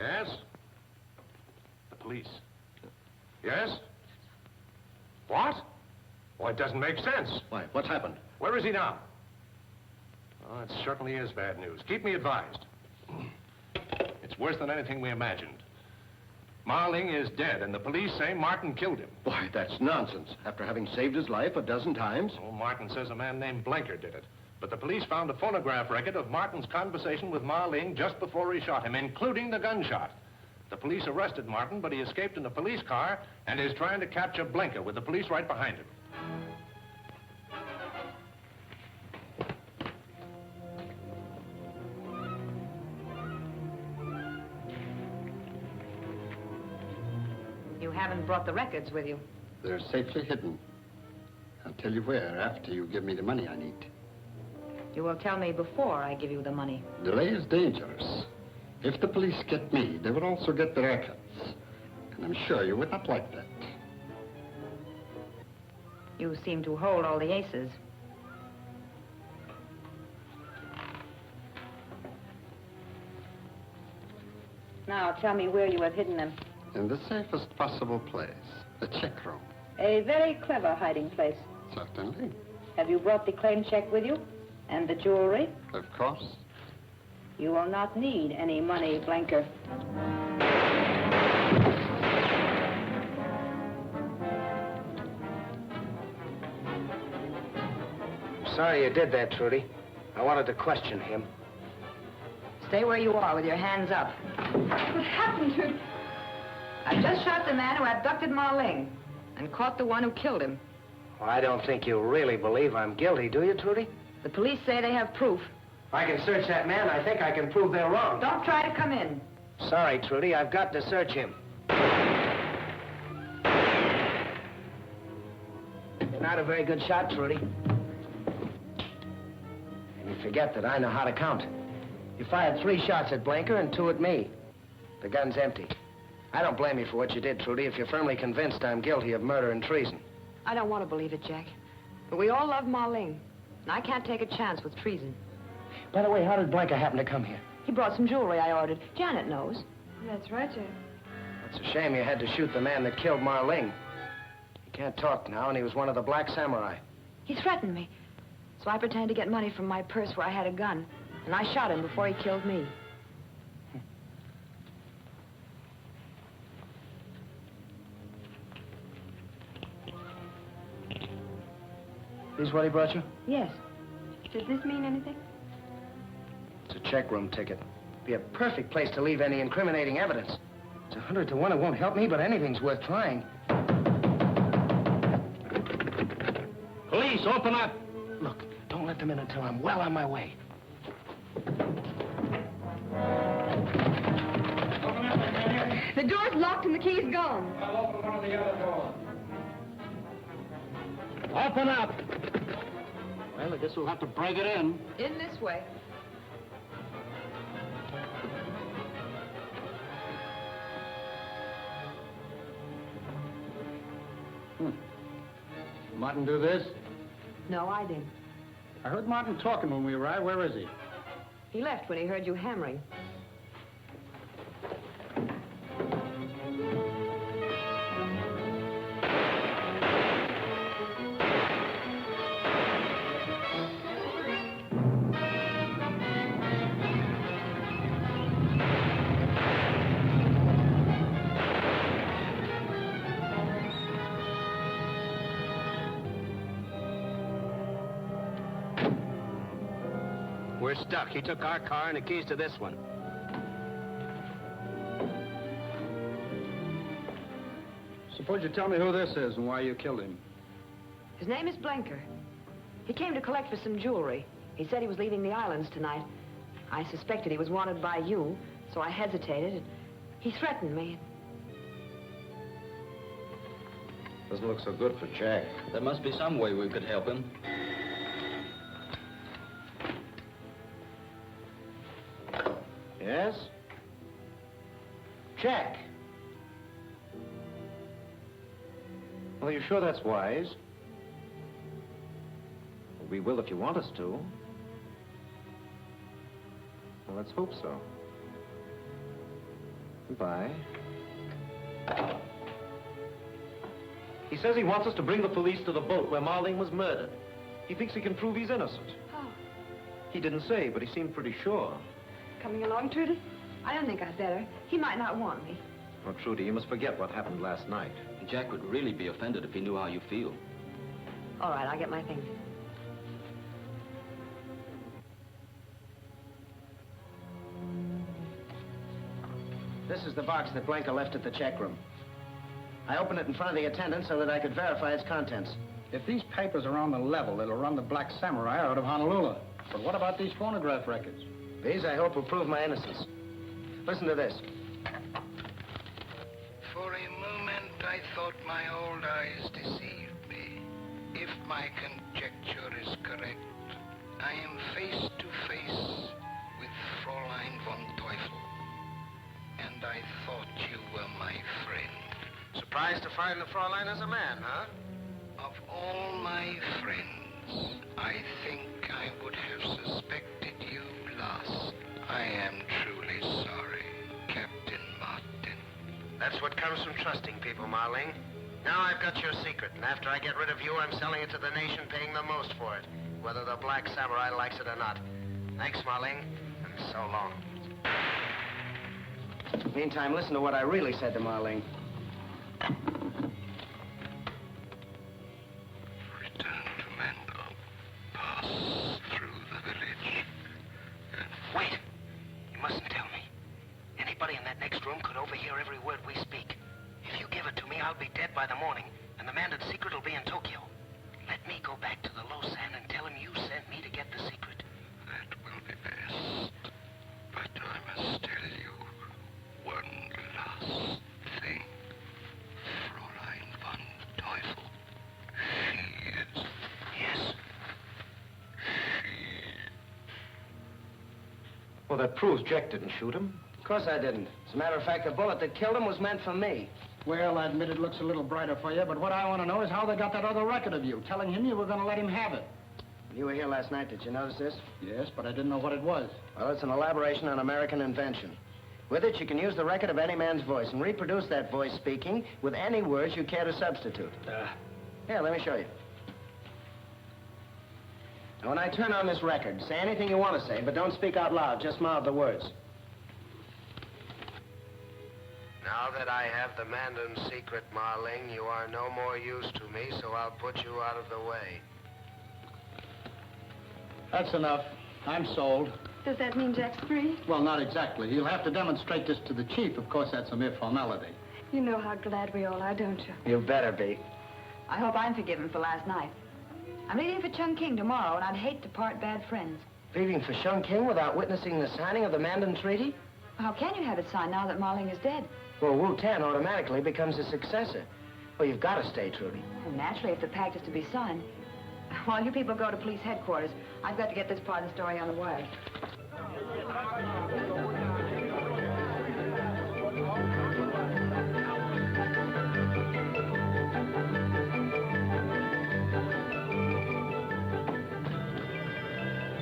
Yes? The police. Yes? What? Well, it doesn't make sense. Why? What's happened? Where is he now? Oh, it certainly is bad news. Keep me advised. It's worse than anything we imagined. Marling is dead, and the police say Martin killed him. Boy, that's nonsense. After having saved his life a dozen times. Oh, Martin says a man named Blenker did it. But the police found a phonograph record of Martin's conversation with Marling just before he shot him, including the gunshot. The police arrested Martin, but he escaped in a police car and is trying to capture Blenker with the police right behind him. You haven't brought the records with you. They're safely hidden. I'll tell you where after you give me the money I need. You will tell me before I give you the money. Delay is dangerous. If the police get me, they will also get the records. And I'm sure you would not like that. You seem to hold all the aces. Now, tell me where you have hidden them. In the safest possible place, the check room. A very clever hiding place. Certainly. Have you brought the claim check with you? And the jewelry? Of course. You will not need any money, Blenker. Sorry you did that, Trudy. I wanted to question him. Stay where you are with your hands up. What happened to... I just shot the man who abducted Marling and caught the one who killed him. Well, I don't think you really believe I'm guilty, do you, Trudy? The police say they have proof. If I can search that man, I think I can prove they're wrong. Don't try to come in. Sorry, Trudy, I've got to search him. You're not a very good shot, Trudy. And you forget that I know how to count. You fired 3 shots at Blenker and 2 at me. The gun's empty. I don't blame you for what you did, Trudy, if you're firmly convinced I'm guilty of murder and treason. I don't want to believe it, Jack. But we all love Marling, and I can't take a chance with treason. By the way, how did Blenker happen to come here? He brought some jewelry I ordered. Janet knows. That's right, Jack. It's a shame you had to shoot the man that killed Marling. He can't talk now, and he was one of the Black Samurai. He threatened me. So I pretended to get money from my purse where I had a gun. And I shot him before he killed me. This what he brought you? Yes. Does this mean anything? It's a check room ticket. Be a perfect place to leave any incriminating evidence. It's 100 to 1. It won't help me, but anything's worth trying. Police, open up! Look, don't let them in until I'm well on my way. The door's locked and the key's gone. I'll open one of the other doors. Open up! Well, I guess we'll have to break it in. In this way. Martin do this? No, I did. I heard Martin talking when we arrived. Where is he? He left when he heard you hammering. We're stuck. He took our car and the keys to this one. Suppose you tell me who this is and why you killed him. His name is Blenker. He came to collect for some jewelry. He said he was leaving the islands tonight. I suspected he was wanted by you, so I hesitated. He threatened me. Doesn't look so good for Jack. There must be some way we could help him. Yes? Jack. Well, you sure that's wise? We will if you want us to. Well, let's hope so. Goodbye. He says he wants us to bring the police to the boat where Marlene was murdered. He thinks he can prove he's innocent. Oh, He didn't say, but he seemed pretty sure. coming along, Trudy? I don't think I'd better. He might not want me. Well, Trudy, you must forget what happened last night. Jack would really be offended if he knew how you feel. All right, I'll get my things. This is the box that Blanca left at the check room. I opened it in front of the attendant so that I could verify its contents. If these papers are on the level, it'll run the Black Samurai out of Honolulu. But what about these phonograph records? These, I hope, will prove my innocence. Listen to this. For a moment, I thought my old eyes deceived me. If my conjecture is correct, I am face to face with Fräulein von Teufel. And I thought you were my friend. Surprised to find the Fräulein as a man, huh? Of all my friends, I think I would have suspected you last. I am truly sorry, Captain Martin. That's what comes from trusting people, Marlene. Now I've got your secret, and after I get rid of you, I'm selling it to the nation, paying the most for it, whether the Black Samurai likes it or not. Thanks, Marlene, and so long. Meantime, listen to what I really said to Marlene. Return to Mando. Pass through the village. Wait! You mustn't tell me. Anybody in that next room could overhear every word we speak. If you give it to me, I'll be dead by the morning, and the Mandan secret will be in Tokyo. Let me go back to the Losan and tell him you sent me to get the secret. That will be best. But I must tell you one last thing. Fräulein von Teufel. She is... Yes? Well, that proves Jack didn't shoot him. Of course I didn't. As a matter of fact, the bullet that killed him was meant for me. Well, I admit it looks a little brighter for you, but what I want to know is how they got that other record of you, telling him you were going to let him have it. You were here last night. Did you notice this? Yes, but I didn't know what it was. Well, it's an elaboration on American invention. With it, you can use the record of any man's voice and reproduce that voice speaking with any words you care to substitute. Here, let me show you. Now, when I turn on this record, say anything you want to say, but don't speak out loud. Just mouth the words. Now that I have the Mandan secret, Marling, you are no more use to me, so I'll put you out of the way. That's enough. I'm sold. Does that mean Jack's free? Well, not exactly. He'll have to demonstrate this to the chief. Of course, that's a mere formality. You know how glad we all are, don't you? You better be. I hope I'm forgiven for last night. I'm leaving for Chungking tomorrow, and I'd hate to part bad friends. Leaving for Chungking without witnessing the signing of the Mandan Treaty? How can you have it signed now that Marling is dead? Well, Wu Tan automatically becomes his successor. Well, you've got to stay, Trudy. Well, naturally, if the pact is to be signed. While you people go to police headquarters, I've got to get this part of the story on the wire.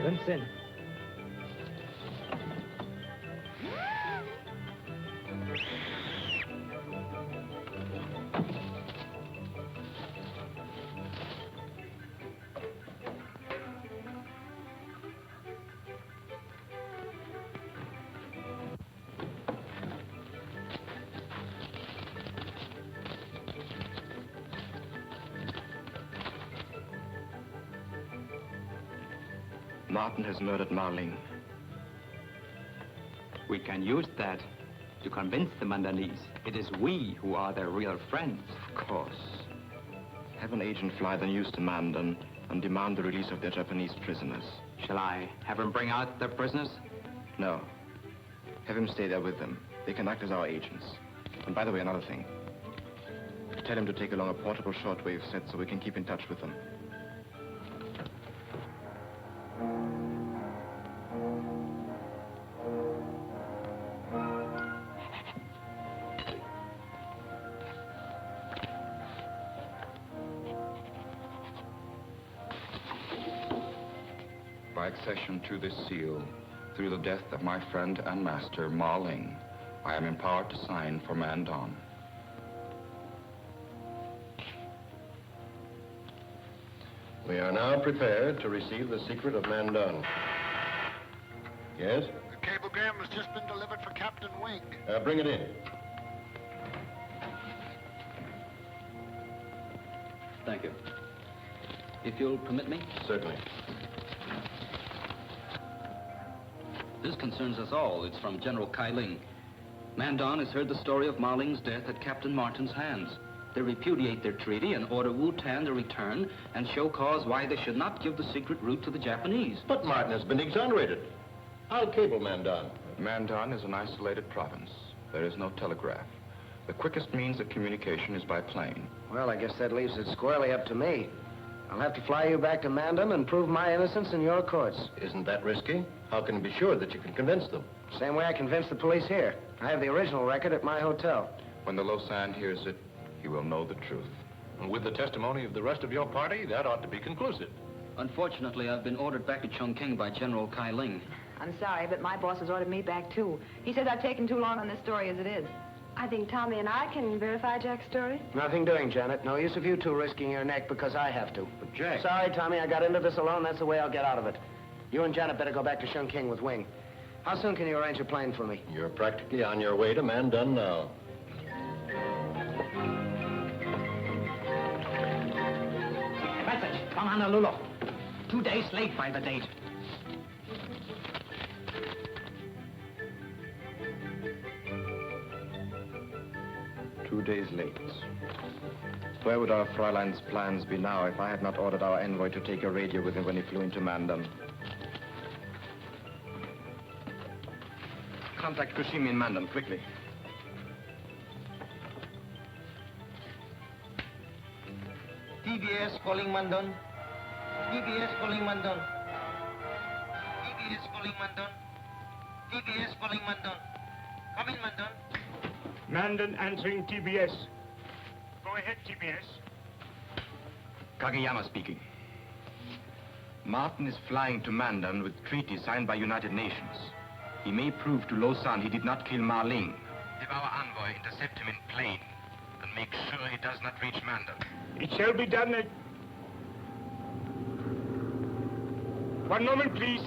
Vincent. Martin has murdered Marlene. We can use that to convince the Mandanese it is we who are their real friends. Of course. Have an agent fly the news to Mandan and demand the release of their Japanese prisoners. Shall I have him bring out the prisoners? No. Have him stay there with them. They can act as our agents. And by the way, another thing. Tell him to take along a portable shortwave set so we can keep in touch with them. By accession to this seal, through the death of my friend and master, Ma Ling, I am empowered to sign for Mandon. We are now prepared to receive the secret of Mandon. Yes? The cablegram has just been delivered for Captain Wing. Bring it in. Thank you. If you'll permit me? Certainly. This concerns us all. It's from General Kai Ling. Mandon has heard the story of Ma Ling's death at Captain Martin's hands. They repudiate their treaty and order Wu-Tan to return and show cause why they should not give the secret route to the Japanese. But Martin has been exonerated. I'll cable Mandon. Mandon is an isolated province. There is no telegraph. The quickest means of communication is by plane. Well, I guess that leaves it squarely up to me. I'll have to fly you back to Mandon and prove my innocence in your courts. Isn't that risky? How can you be sure that you can convince them? Same way I convinced the police here. I have the original record at my hotel. When the Lausanne hears it, he will know the truth. And with the testimony of the rest of your party, that ought to be conclusive. Unfortunately, I've been ordered back to Chongqing by General Kai Ling. I'm sorry, but my boss has ordered me back, too. He says I've taken too long on this story as it is. I think Tommy and I can verify Jack's story. Nothing doing, Janet. No use of you two risking your neck because I have to. But Jack... Sorry, Tommy, I got into this alone. That's the way I'll get out of it. You and Janet better go back to Chongqing with Wing. How soon can you arrange a plane for me? You're practically on your way to Mandon now. Message from Honolulu. 2 days late by the date. Days late. Where would our Fräulein's plans be now if I had not ordered our envoy to take a radio with him when he flew into Mandon? Contact Kushimi in Mandon, quickly. TBS calling Mandon. TBS calling Mandon. TBS calling Mandon. TBS calling Mandon. Come in, Mandon. Mandon answering TBS. Go ahead, TBS. Kageyama speaking. Martin is flying to Mandon with treaty signed by United Nations. He may prove to Lausanne he did not kill Ma Ling. Have our envoy intercept him in plane and make sure he does not reach Mandon. It shall be done at... One moment, please.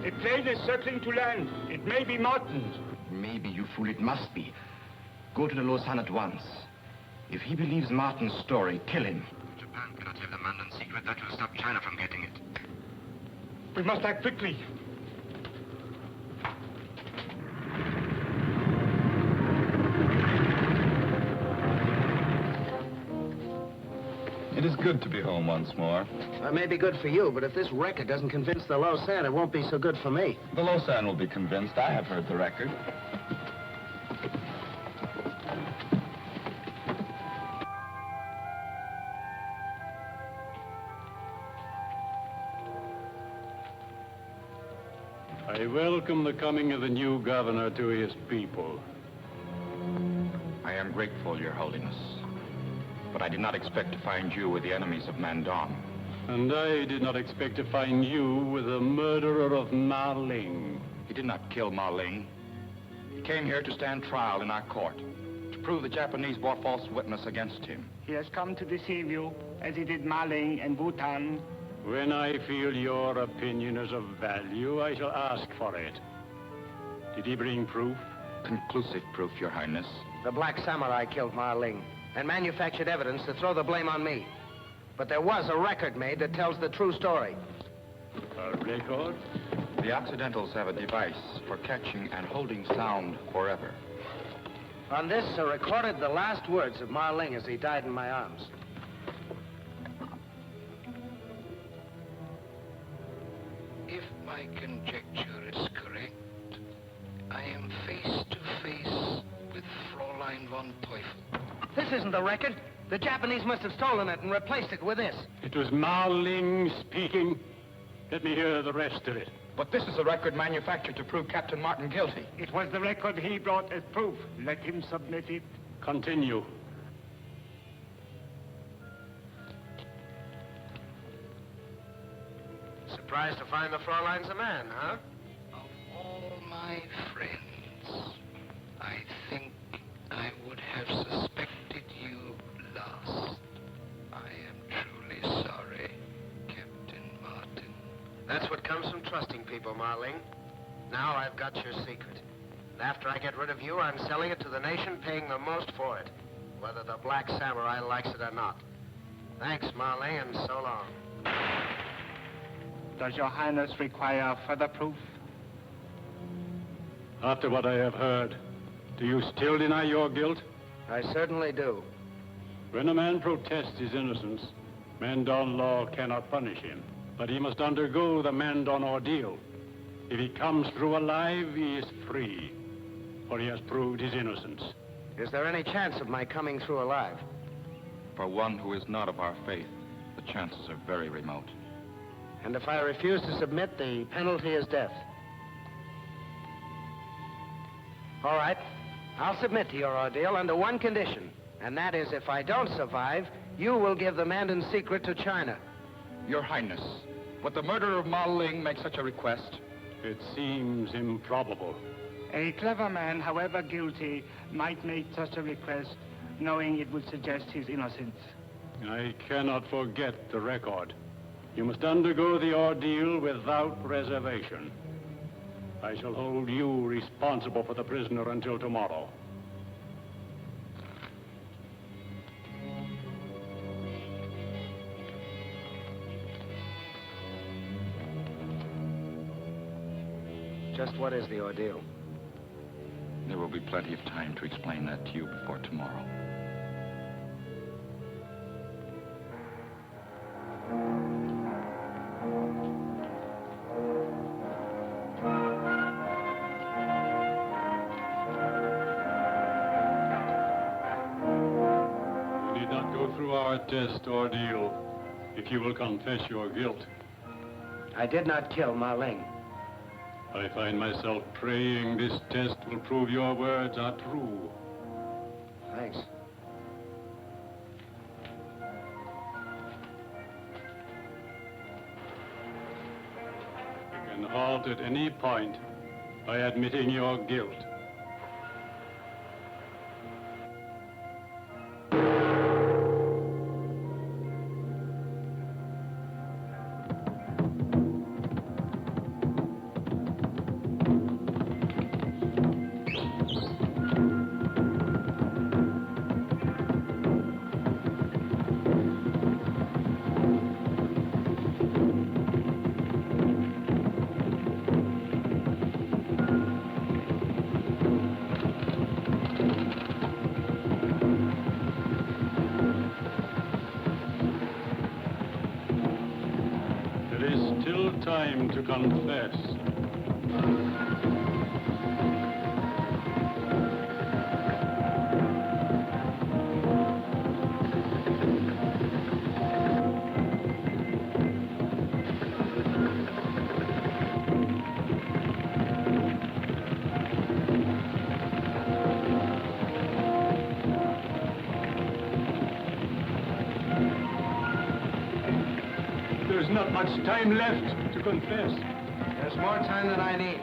The plane is circling to land. It may be Martin's. Maybe, you fool, it must be. Go to the Lausanne at once. If he believes Martin's story, kill him. Japan cannot have the Mandon secret. That will stop China from getting it. We must act quickly. It is good to be home once more. It may be good for you, but if this record doesn't convince the Lausanne, it won't be so good for me. The Lausanne will be convinced. I have heard the record. I welcome the coming of the new governor to his people. I am grateful, Your Holiness. But I did not expect to find you with the enemies of Mandon. And I did not expect to find you with the murderer of Ma Ling. He did not kill Ma Ling. He came here to stand trial in our court, to prove the Japanese bore false witness against him. He has come to deceive you, as he did Ma Ling and Wu-Tan. When I feel your opinion is of value, I shall ask for it. Did he bring proof? Conclusive proof, Your Highness. The Black Samurai killed Ma Ling and manufactured evidence to throw the blame on me. But there was a record made that tells the true story. A record? The Occidentals have a device for catching and holding sound forever. On this are recorded the last words of Ma Ling as he died in my arms. If my conjecture is correct, I am face to face with Fräulein von Teufel. This isn't the record. The Japanese must have stolen it and replaced it with this. It was Ma Ling speaking. Let me hear the rest of it. But this is a record manufactured to prove Captain Martin guilty. It was the record he brought as proof. Let him submit it. Continue. Surprised to find the Fräulein's a man, huh? Of all my friends, I think I would have suspected you last. I am truly sorry, Captain Martin. That's what comes from trusting people, Marling. Now I've got your secret. And after I get rid of you, I'm selling it to the nation, paying the most for it. Whether the Black Samurai likes it or not. Thanks, Marling, and so long. Does your Highness require further proof? After what I have heard, do you still deny your guilt? I certainly do. When a man protests his innocence, Mandan law cannot punish him. But he must undergo the Mandan ordeal. If he comes through alive, he is free, for he has proved his innocence. Is there any chance of my coming through alive? For one who is not of our faith, the chances are very remote. And if I refuse to submit, the penalty is death. All right. I'll submit to your ordeal under one condition. And that is, if I don't survive, you will give the Mandan secret to China. Your Highness, would the murderer of Ma Ling make such a request? It seems improbable. A clever man, however guilty, might make such a request, knowing it would suggest his innocence. I cannot forget the record. You must undergo the ordeal without reservation. I shall hold you responsible for the prisoner until tomorrow. Just what is the ordeal? There will be plenty of time to explain that to you before tomorrow. You need not go through our test ordeal if you will confess your guilt. I did not kill Ma Ling. I find myself praying this test will prove your words are true. Thanks. You can halt at any point by admitting your guilt. Time to confess. There's not much time left to confess. There's more time than I need.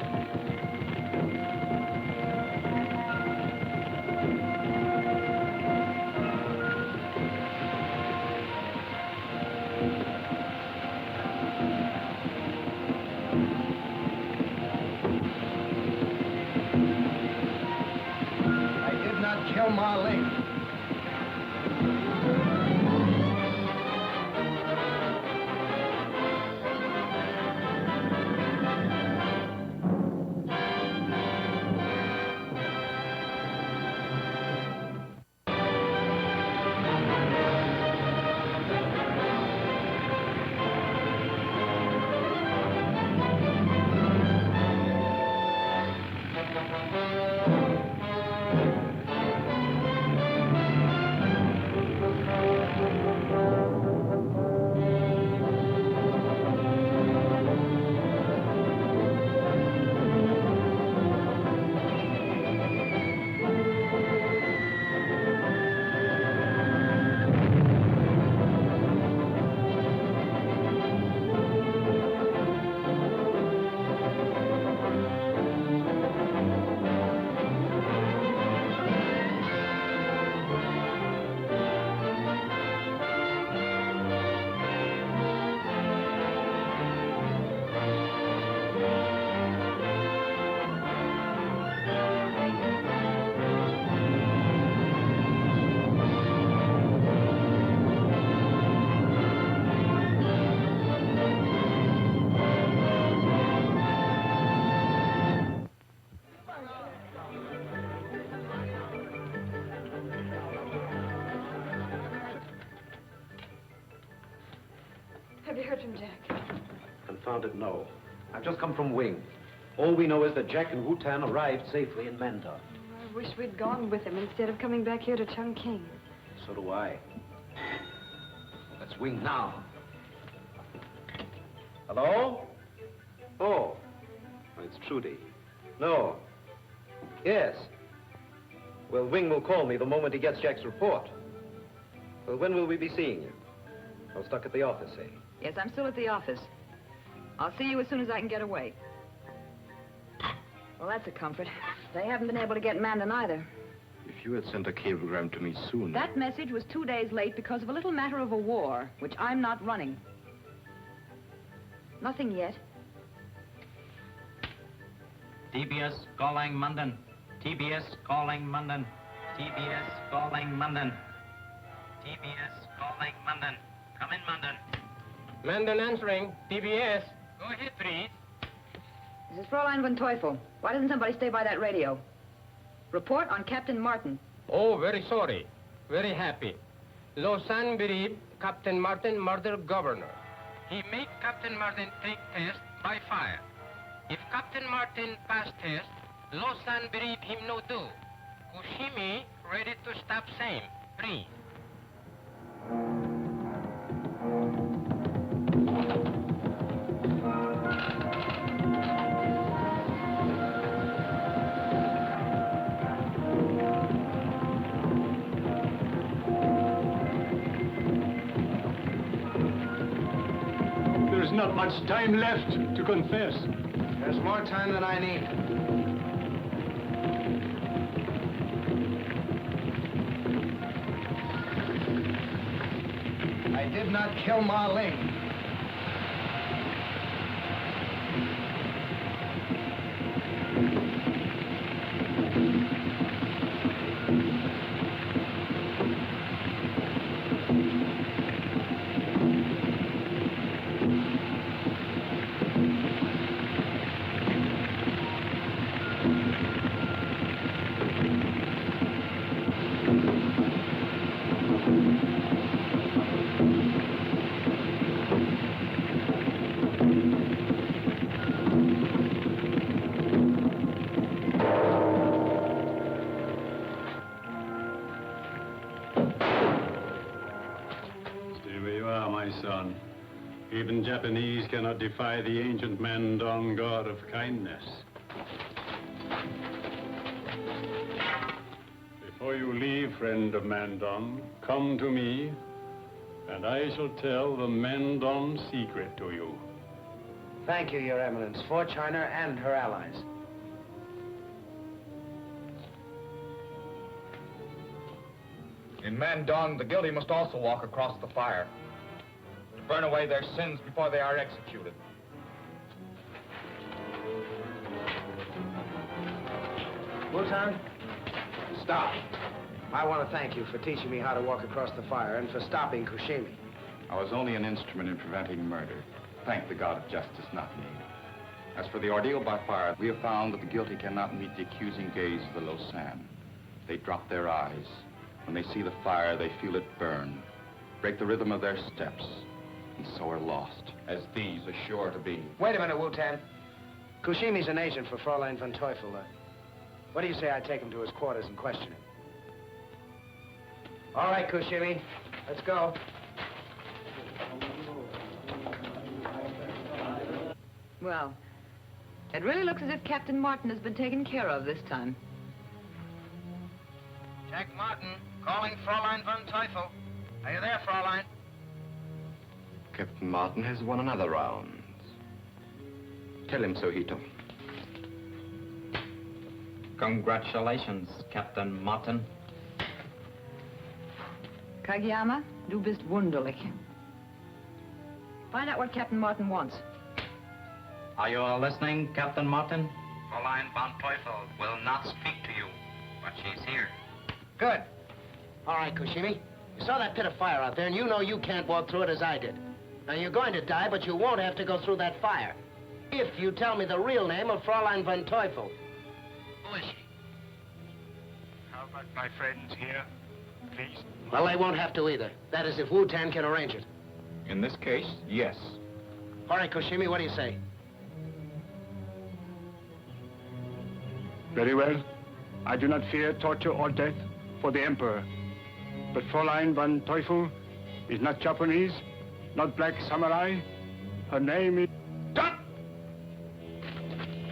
I did not kill Ma Ling. him, Jack? Confound it, no. I've just come from Wing. All we know is that Jack and Wu-Tan arrived safely in Mandon. I wish we'd gone with him instead of coming back here to Chungking. So do I. Let's Wing now. Hello? Oh. It's Trudy. No. Yes. Well, Wing will call me the moment he gets Jack's report. Well, when will we be seeing you? I'm stuck at the office, eh? Yes, I'm still at the office. I'll see you as soon as I can get away. Well, that's a comfort. They haven't been able to get Mandan either. If you had sent a cablegram to me soon... That message was 2 days late because of a little matter of a war, which I'm not running. Nothing yet. TBS calling Mandan. TBS calling Mandan. TBS calling Mandan. TBS calling Mandan. Come in, Mandan. Mandan answering. TBS. Go ahead, please. This is Fräulein von Teufel. Why doesn't somebody stay by that radio? Report on Captain Martin. Oh, very sorry. Very happy. Lausanne believe Captain Martin murdered governor. He made Captain Martin take test by fire. If Captain Martin pass test, Lausanne believe him no do. Kushimi ready to stop same. Please. There's not much time left to confess. There's more time than I need. I did not kill Ma Ling. Son. Even Japanese cannot defy the ancient Mandan god of kindness. Before you leave, friend of Mandan, come to me, and I shall tell the Mandan secret to you. Thank you, Your Eminence, for China and her allies. In Mandan, the guilty must also walk across the fire. Burn away their sins before they are executed. Wu-Tan, stop. I want to thank you for teaching me how to walk across the fire and for stopping Kushimi. I was only an instrument in preventing murder. Thank the God of justice, not me. As for the ordeal by fire, we have found that the guilty cannot meet the accusing gaze of the Lausanne. They drop their eyes. When they see the fire, they feel it burn, break the rhythm of their steps, and so are lost, as these are sure to be. Wait a minute, Wu-Tan. Kushimi's an agent for Fräulein von Teufel. What do you say I take him to his quarters and question him? All right, Kushimi. Let's go. Well, it really looks as if Captain Martin has been taken care of this time. Jack Martin, calling Fräulein von Teufel. Are you there, Fräulein? Captain Martin has won another round. Tell him so, Hito. Congratulations, Captain Martin. Kageyama, du bist wunderlich. Find out what Captain Martin wants. Are you all listening, Captain Martin? Fräulein von Teufel will not speak to you, but she's here. Good. All right, Kushimi. You saw that pit of fire out there, and you know you can't walk through it as I did. Now, you're going to die, but you won't have to go through that fire. If you tell me the real name of Fräulein von Teufel. Who is she? How about my friends here, please? Well, they won't have to either. That is, if Wu-Tan can arrange it. In this case, yes. All right, Koshimi, what do you say? Very well. I do not fear torture or death for the Emperor. But Fräulein von Teufel is not Japanese, not black samurai. Her name is... Stop!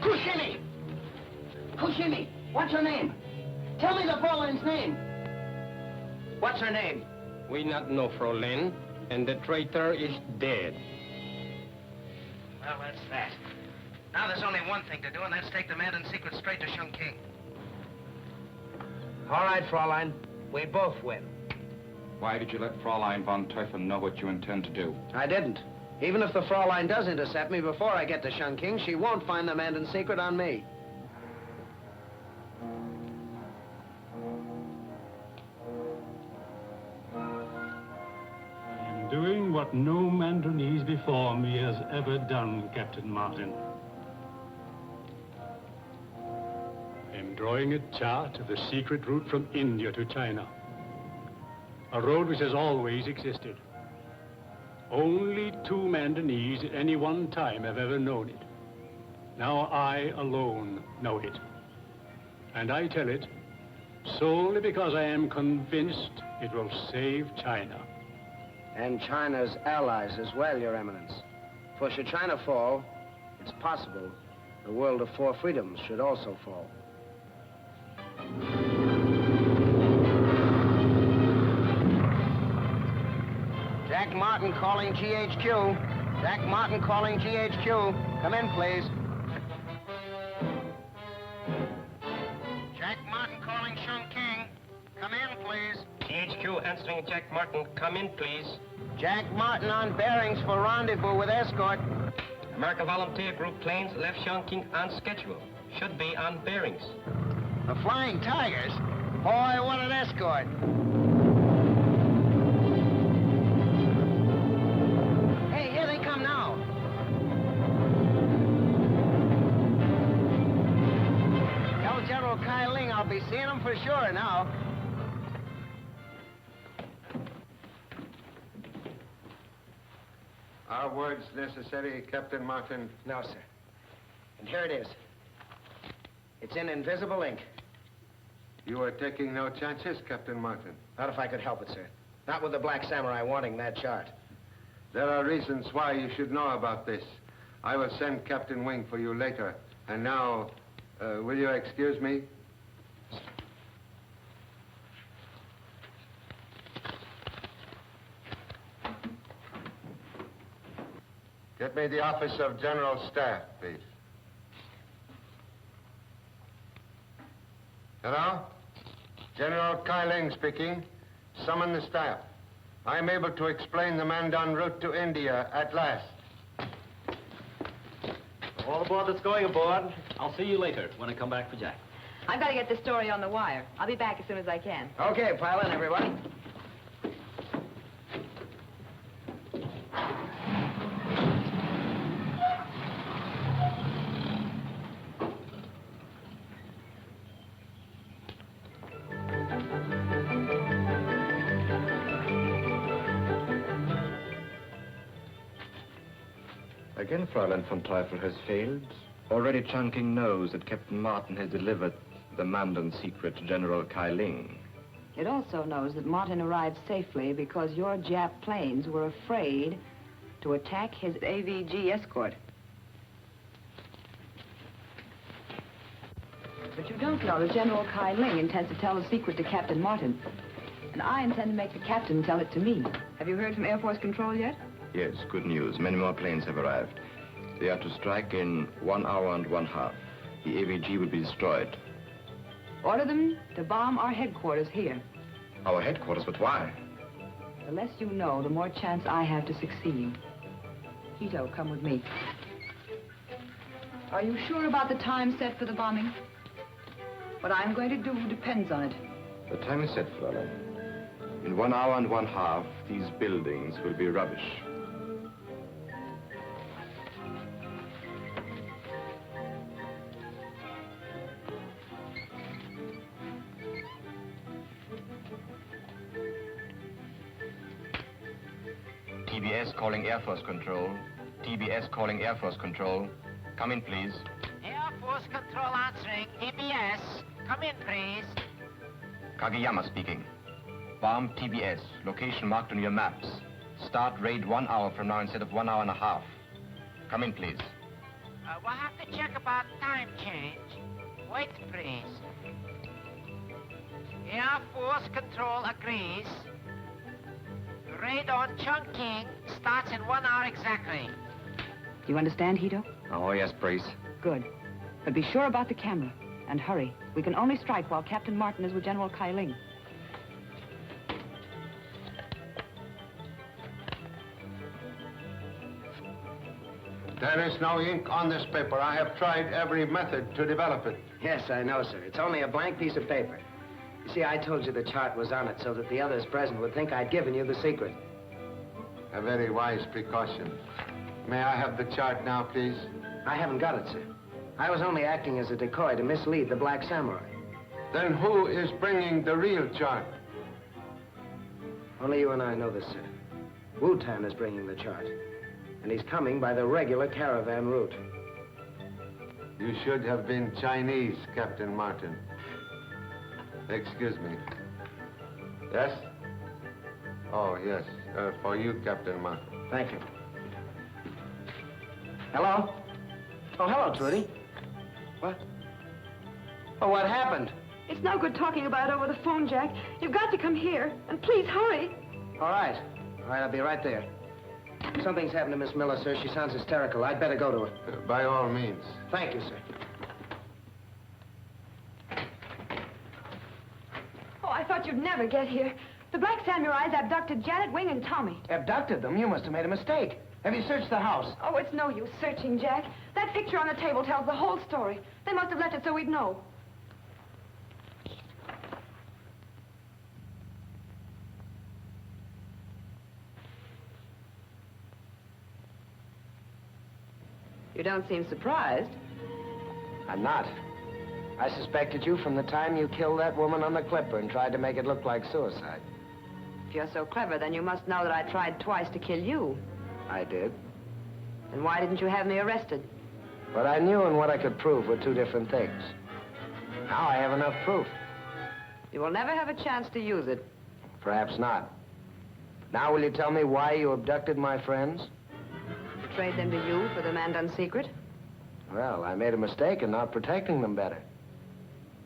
Koshimi! Koshimi, what's her name? Tell me the Fräulein's name. What's her name? We not know Fräulein, and the traitor is dead. Well, that's that. Now there's only one thing to do, and that's take the man in secret straight to Chongqing. All right, Fräulein. We both win. Why did you let Fräulein von Teufel know what you intend to do? I didn't. Even if the Fräulein does intercept me before I get to Chongqing, she won't find the man in secret on me. I'm doing what no Mandarinese before me has ever done, Captain Martin. I'm drawing a chart of the secret route from India to China. A road which has always existed. Only 2 Mandarinese at any one time have ever known it. Now I alone know it. And I tell it solely because I am convinced it will save China. And China's allies as well, Your Eminence. For should China fall, it's possible the world of 4 freedoms should also fall. Jack Martin calling GHQ. Jack Martin calling GHQ. Come in, please. Jack Martin calling Chongqing. Come in, please. GHQ answering Jack Martin. Come in, please. Jack Martin on bearings for rendezvous with escort. American Volunteer Group planes left Chongqing on schedule. Should be on bearings. The Flying Tigers? Boy, what an escort. Hey, here they come now. Tell General Kai Ling I'll be seeing him for sure now. Are words necessary, Captain Martin? No, sir. And here it is. It's in invisible ink. You are taking no chances, Captain Martin. Not if I could help it, sir. Not with the Black Samurai wanting that chart. There are reasons why you should know about this. I will send Captain Wing for you later. And now, will you excuse me? Get me the office of General Staff, please. Hello? General Kai Ling speaking. Summon the staff. I'm able to explain the Mandan route to India at last. All aboard that's going aboard. I'll see you later when I come back for Jack. I've got to get this story on the wire. I'll be back as soon as I can. Okay, pile in, everybody. Again, Fräulein von Teufel has failed. Already Chongqing knows that Captain Martin has delivered the Mandan secret to General Kai Ling. It also knows that Martin arrived safely because your Jap planes were afraid to attack his AVG escort. But you don't know that General Kai Ling intends to tell the secret to Captain Martin. And I intend to make the captain tell it to me. Have you heard from Air Force Control yet? Yes, good news. Many more planes have arrived. They are to strike in 1 hour and 1/2. The AVG will be destroyed. Order them to bomb our headquarters here. Our headquarters, but why? The less you know, the more chance I have to succeed. Hito, come with me. Are you sure about the time set for the bombing? What I'm going to do depends on it. The time is set, Fräulein. In 1 hour and 1/2, these buildings will be rubbish. TBS calling Air Force Control. TBS calling Air Force Control. Come in, please. Air Force Control answering. TBS. Come in, please. Kageyama speaking. Bomb TBS. Location marked on your maps. Start raid 1 hour from now instead of 1 hour and a half. Come in, please. We'll have to check about time change. Wait, please. Air Force Control agrees. Raid on Chungking starts in 1 hour exactly. Do you understand, Hito? Oh, yes, Priest. Good. But be sure about the camera. And hurry. We can only strike while Captain Martin is with General Kai Ling. There is no ink on this paper. I have tried every method to develop it. Yes, I know, sir. It's only a blank piece of paper. You see, I told you the chart was on it so that the others present would think I'd given you the secret. A very wise precaution. May I have the chart now, please? I haven't got it, sir. I was only acting as a decoy to mislead the Black Samurai. Then who is bringing the real chart? Only you and I know this, sir. Wu-Tan is bringing the chart. And he's coming by the regular caravan route. You should have been Chinese, Captain Martin. Excuse me. Yes? Oh, yes. For you, Captain Martin. Thank you. Hello? Oh, hello, Trudy. What? Oh, what happened? It's no good talking about it over the phone, Jack. You've got to come here. And please, hurry. All right. All right, I'll be right there. Something's happened to Miss Miller, sir. She sounds hysterical. I'd better go to her. By all means. Thank you, sir. Oh, I thought you'd never get here. The Black Samurais abducted Janet, Wing, and Tommy. Abducted them? You must have made a mistake. Have you searched the house? Oh, it's no use searching, Jack. That picture on the table tells the whole story. They must have left it so we'd know. You don't seem surprised. I'm not. I suspected you from the time you killed that woman on the Clipper and tried to make it look like suicide. If you're so clever, then you must know that I tried twice to kill you. I did. Then why didn't you have me arrested? What I knew and what I could prove were two different things. Now I have enough proof. You will never have a chance to use it. Perhaps not. Now will you tell me why you abducted my friends? To trade them to you for the Mandan secret? Well, I made a mistake in not protecting them better.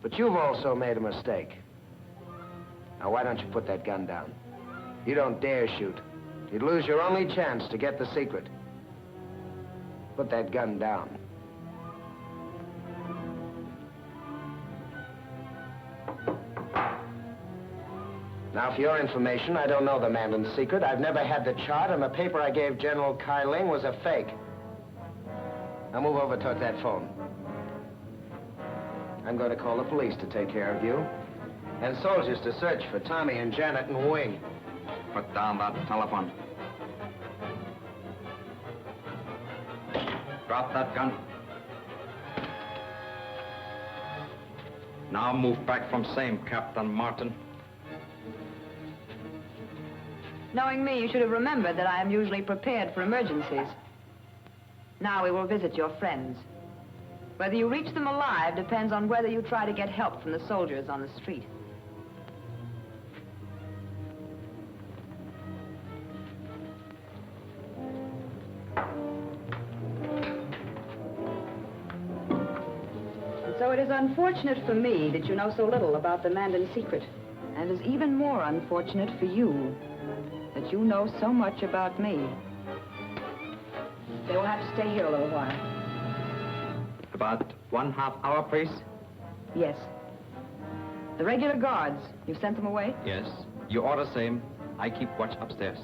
But you've also made a mistake. Now, why don't you put that gun down? You don't dare shoot. You'd lose your only chance to get the secret. Put that gun down. Now, for your information, I don't know the Mandan's secret. I've never had the chart, and the paper I gave General Kai Ling was a fake. Now, move over toward that phone. I'm going to call the police to take care of you, and soldiers to search for Tommy and Janet and Wing. Put down that telephone. Drop that gun. Now move back from same, Captain Martin. Knowing me, you should have remembered that I am usually prepared for emergencies. Now we will visit your friends. Whether you reach them alive depends on whether you try to get help from the soldiers on the street. And so it is unfortunate for me that you know so little about the Mandan secret. And it is even more unfortunate for you that you know so much about me. They will have to stay here a little while. About 1/2 hour, please? Yes. The regular guards, you've sent them away? Yes. You order same. I keep watch upstairs.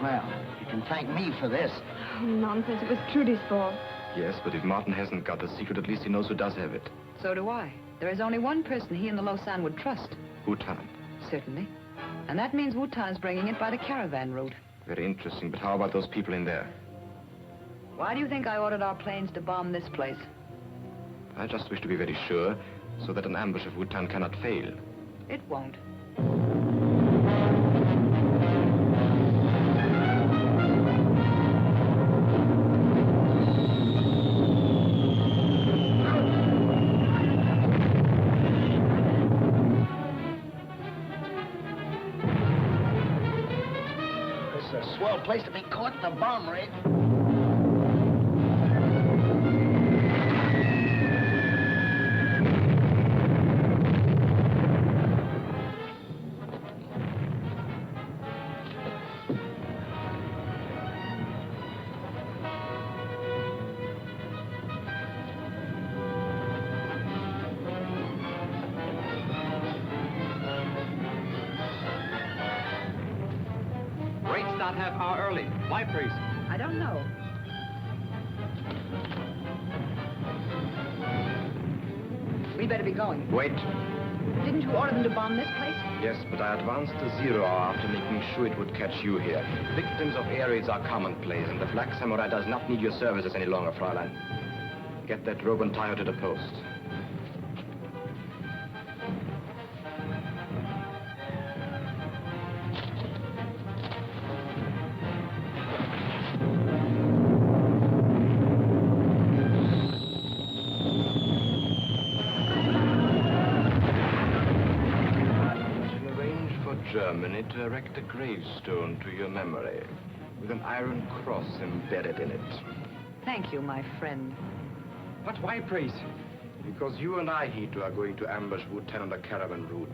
Well, you can thank me for this. Oh, nonsense. It was Trudy's fault. Yes, but if Martin hasn't got the secret, at least he knows who does have it. So do I. There is only one person he and the Lausanne would trust. Wu-Tan. Certainly. And that means Wu-Tan is bringing it by the caravan route. Very interesting, but how about those people in there? Why do you think I ordered our planes to bomb this place? I just wish to be very sure, so that an ambush of Wu-Tan cannot fail. It won't. This is a swell place to be caught in a bomb raid. Great start half hour early. Why, priest? I don't know. We better be going. Wait. Didn't you order them to bomb this place? Yes, but I advanced to 0 hour after making sure it would catch you here. Victims of air raids are commonplace, and the Black Samurai does not need your services any longer, Fräulein. Get that rope and tie her to the post. Germany to erect a gravestone to your memory with an iron cross embedded in it. Thank you, my friend. But why, priest? Because you and I, Hito, are going to ambush Wu Ten on the caravan route.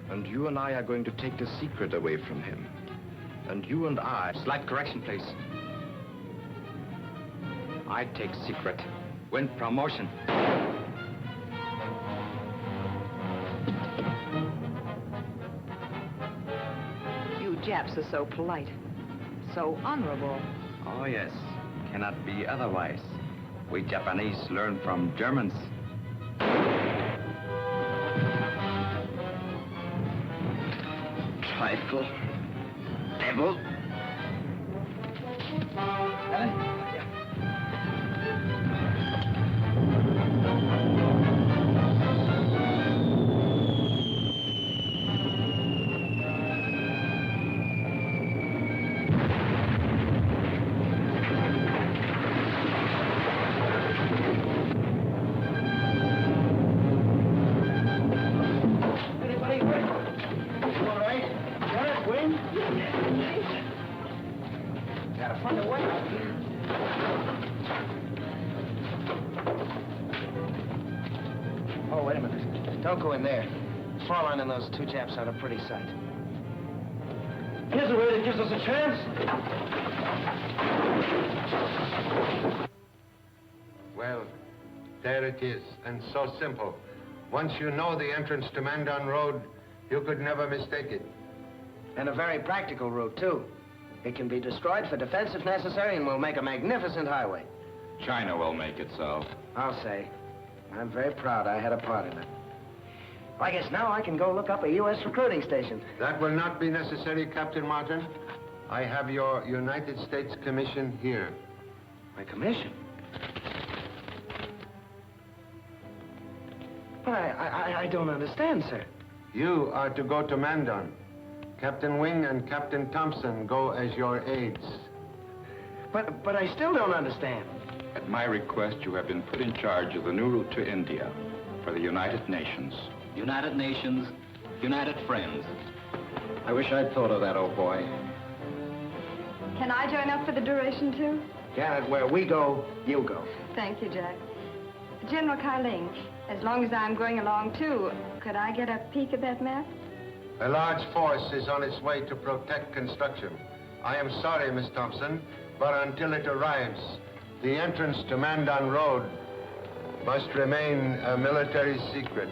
And you and I are going to take the secret away from him. And you and I... Slight correction, please. I take secret. Win promotion. Japs are so polite, so honorable. Oh, yes. Cannot be otherwise. We Japanese learn from Germans. Trifle. Devil. Oh, wait a minute. Don't go in there. Fräulein and those two Japs are a pretty sight. Here's a way that gives us a chance. Well, there it is, and so simple. Once you know the entrance to Mandan Road, you could never mistake it. And a very practical route, too. It can be destroyed for defense if necessary, and will make a magnificent highway. China will make it so. I'll say. I'm very proud I had a part in it. I guess now I can go look up a U.S. recruiting station. That will not be necessary, Captain Martin. I have your United States commission here. My commission? But I don't understand, sir. You are to go to Mandan. Captain Wing and Captain Thompson go as your aides. But I still don't understand. At my request, you have been put in charge of the new route to India for the United Nations. United Nations, United Friends. I wish I'd thought of that, old boy. Can I join up for the duration, too? Janet, where we go, you go. Thank you, Jack. General Kailing, as long as I'm going along, too, could I get a peek at that map? A large force is on its way to protect construction. I am sorry, Miss Thompson, but until it arrives, the entrance to Mandan Road must remain a military secret.